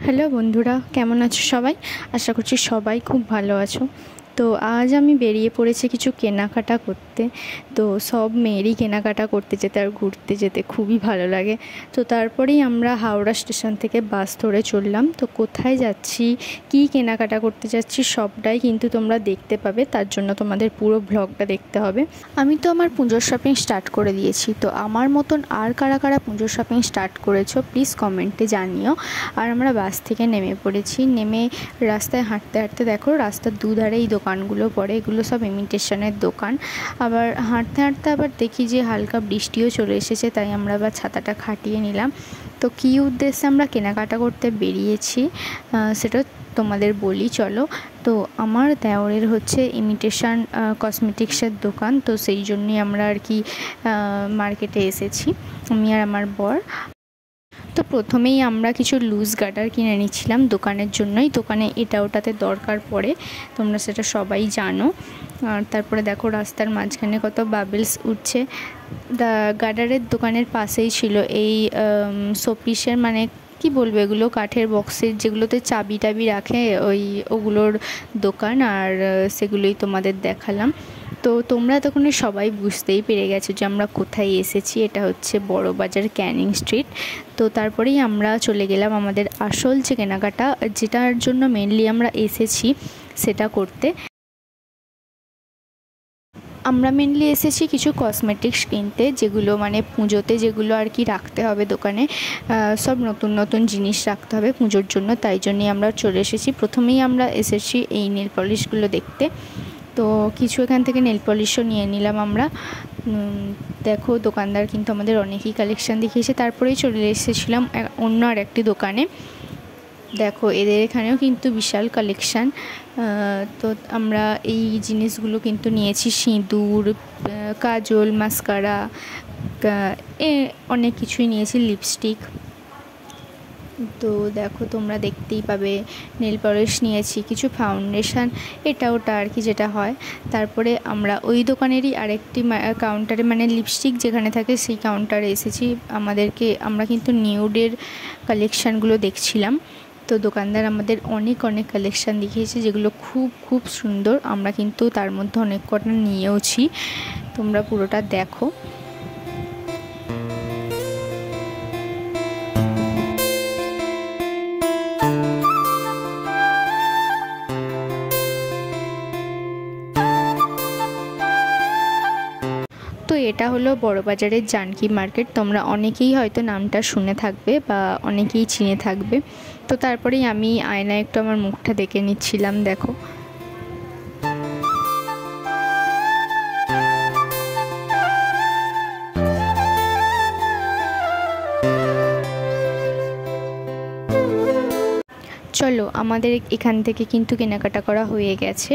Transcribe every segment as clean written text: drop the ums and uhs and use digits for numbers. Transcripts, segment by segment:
Hello বন্ধুরা, কেমন আছো সবাই? আশা করছি সবাই খুব ভালো আছো। তো আজ আমি বেরিয়ে পড়েছি কিছু কেনাকাটা করতে। তো সব মেয়েরই কেনাকাটা করতে যেতে আর ঘুরতে যেতে খুবই ভালো লাগে। তো তারপরেই আমরা হাওড়া স্টেশন থেকে বাস ধরে চললাম। তো কোথায় যাচ্ছি, কী কেনাকাটা করতে যাচ্ছি সবটাই কিন্তু তোমরা দেখতে পাবে, তার জন্য তোমাদের পুরো ভ্লগটা দেখতে হবে। আমি তো আমার পুজোর শপিং স্টার্ট করে দিয়েছি। তো আমার মতন আর কারা কারা পুজোর শপিং স্টার্ট করেছো প্লিজ কমেন্টে জানিও। আর আমরা বাস থেকে নেমে পড়েছি। নেমে রাস্তায় হাঁটতে হাঁটতে দেখো রাস্তার দুধারে এই দোকানগুলো পড়ে, এগুলো সব ইমিটেশনের দোকান। আবার হাঁটতে হাঁটতে আবার দেখি যে হালকা বৃষ্টিও চলে এসেছে, তাই আমরা আবার ছাতাটা খাটিয়ে নিলাম। তো কী উদ্দেশ্যে আমরা কেনাকাটা করতে বেরিয়েছি সেটা তোমাদের বলি চলো। তো আমার দেওরের হচ্ছে ইমিটেশন কসমেটিক্সের দোকান, তো সেই জন্যই আমরা আর কি মার্কেটে এসেছি, আমি আর আমার বর। তো প্রথমেই আমরা কিছু লুজ গার্ডার কিনে নিচ্ছিলাম দোকানের জন্যই। দোকানে এটা ওটাতে দরকার পড়ে, তোমরা সেটা সবাই জানো। আর তারপরে দেখো রাস্তার মাঝখানে কত বাবলস উঠছে। গার্ডারের দোকানের পাশেই ছিল এই শোপিসের, মানে কি বলবো, এগুলো কাঠের বক্সের যেগুলোতে চাবি টাবি রাখে ওগুলোর দোকান। আর সেগুলোই তোমাদের দেখালাম। তো তোমরা তখন সবাই বুঝতেই পেরে গেছো যে আমরা কোথায় এসেছি। এটা হচ্ছে বড়বাজার ক্যানিং স্ট্রিট। তো তারপরেই আমরা চলে গেলাম আমাদের আসল যে কেনাকাটা, যেটার জন্য মেনলি আমরা এসেছি সেটা করতে। আমরা মেনলি এসেছি কিছু কসমেটিক্স কিনতে, যেগুলো মানে পুজোতে যেগুলো আর কি রাখতে হবে দোকানে, সব নতুন নতুন জিনিস রাখতে হবে পুজোর জন্য, তাই জন্যই আমরা চলে এসেছি। প্রথমেই আমরা এসেছি এই নেল পলিশগুলো দেখতে। তো কিছু এখান থেকে নেল পলিশও নিয়ে নিলাম আমরা। দেখো দোকানদার কিন্তু আমাদের অনেকই কালেকশান দেখিয়েছে। তারপরেই চলে এসেছিলাম অন্য আর একটি দোকানে। দেখো এদের এখানেও কিন্তু বিশাল কালেকশান। তো আমরা এই জিনিসগুলো কিন্তু নিয়েছি, সিঁদুর, কাজল, মাস্কারা, অনেক কিছুই নিয়েছি, লিপস্টিক। তো দেখো তোমরা দেখতেই পাবে নেল পলিশ নিয়েছি, কিছু ফাউন্ডেশন, এটা ওটা আর কি যেটা হয়। তারপরে আমরা ওই দোকানেরই আরেকটি কাউন্টারে, মানে লিপস্টিক যেখানে থাকে সেই কাউন্টারে এসেছি। আমরা কিন্তু নিউডের কালেকশানগুলো দেখছিলাম। তো দোকানদার আমাদের অনেক অনেক কালেকশান দেখিয়েছে, যেগুলো খুব খুব সুন্দর। আমরা কিন্তু তার মধ্যে অনেক কটা নিয়েওছি, তোমরা পুরোটা দেখো। তো এটা হলো বড়বাজারের জানকী মার্কেট। তোমরা অনেকেই হয়তো নামটা শুনে থাকবে বা অনেকেই চিনে থাকবে। তো তারপরেই আমি আয়নায় একটু আমার মুখটা দেখে নিচ্ছিলাম। দেখো চলো, আমাদের এখান থেকে কিন্তু কেনাকাটা করা হয়ে গেছে।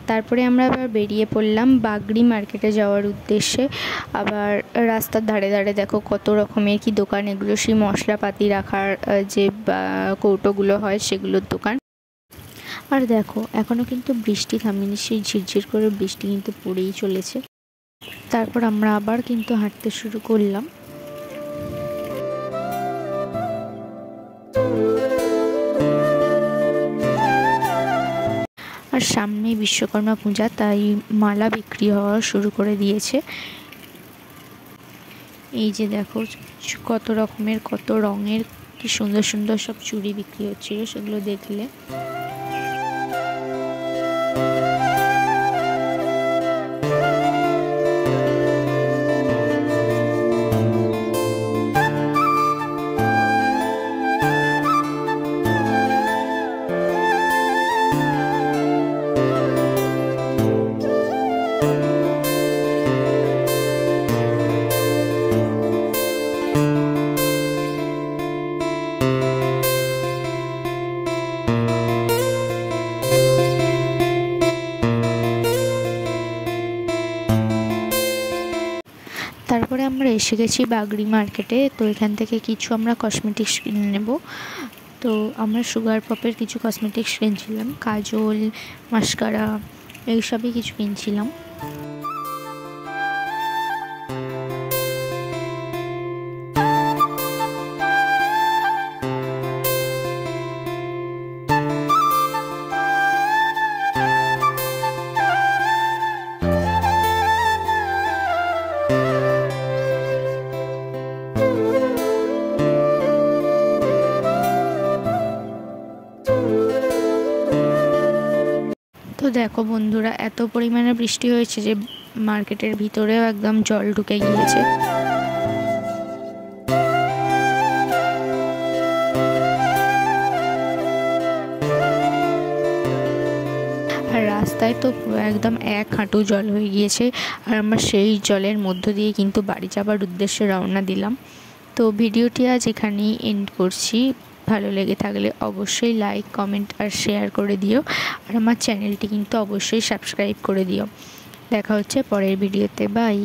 তারপরে আমরা আবার বেরিয়ে পড়লাম বাগড়ি মার্কেটে যাওয়ার উদ্দেশ্যে। আবার রাস্তার ধারে ধারে দেখো কত রকমের কি দোকান, এগুলো সেই মশলাপাতি রাখার যে কৌটোগুলো হয় সেগুলোর দোকান। আর দেখো এখনও কিন্তু বৃষ্টি থামেনি, সেই ঝিরঝির করে বৃষ্টি কিন্তু পড়েই চলেছে। তারপর আমরা আবার কিন্তু হাঁটতে শুরু করলাম। আর সামনেই বিশ্বকর্মা পূজা, তাই মালা বিক্রি হওয়া শুরু করে দিয়েছে। এই যে দেখো কত রকমের কত রঙের কি সুন্দর সুন্দর সব চুড়ি বিক্রি হচ্ছিল, সেগুলো দেখলে। তারপরে আমরা এসে গেছি বাগড়ি মার্কেটে। তো এখান থেকে কিছু আমরা কসমেটিক্স কিনে নেব। তো আমরা সুগার পপের কিছু কসমেটিক্স কিনছিলাম, কাজল, মাস্কারা, এইসবই কিছু কিনছিলাম। দেখো বন্ধুরা, এত পরিমাণে বৃষ্টি হয়েছে যে মার্কেটের ভিতরেও একদম জল ঢুকে গিয়েছে। আর রাস্তায় তো পুরো একদম 1 হাঁটু জল হয়ে গিয়েছে। আর আমরা সেই জলের মধ্য দিয়ে কিন্তু বাড়ি যাবার উদ্দেশ্যে রওনা দিলাম। তো ভিডিওটি আজ এখানেই এন্ড করছি। ভালো লেগে থাকলে অবশ্যই লাইক, কমেন্ট আর শেয়ার করে দিও। আর আমার চ্যানেলটি কিন্তু অবশ্যই সাবস্ক্রাইব করে দিও। দেখা হচ্ছে পরের ভিডিওতে। বাই।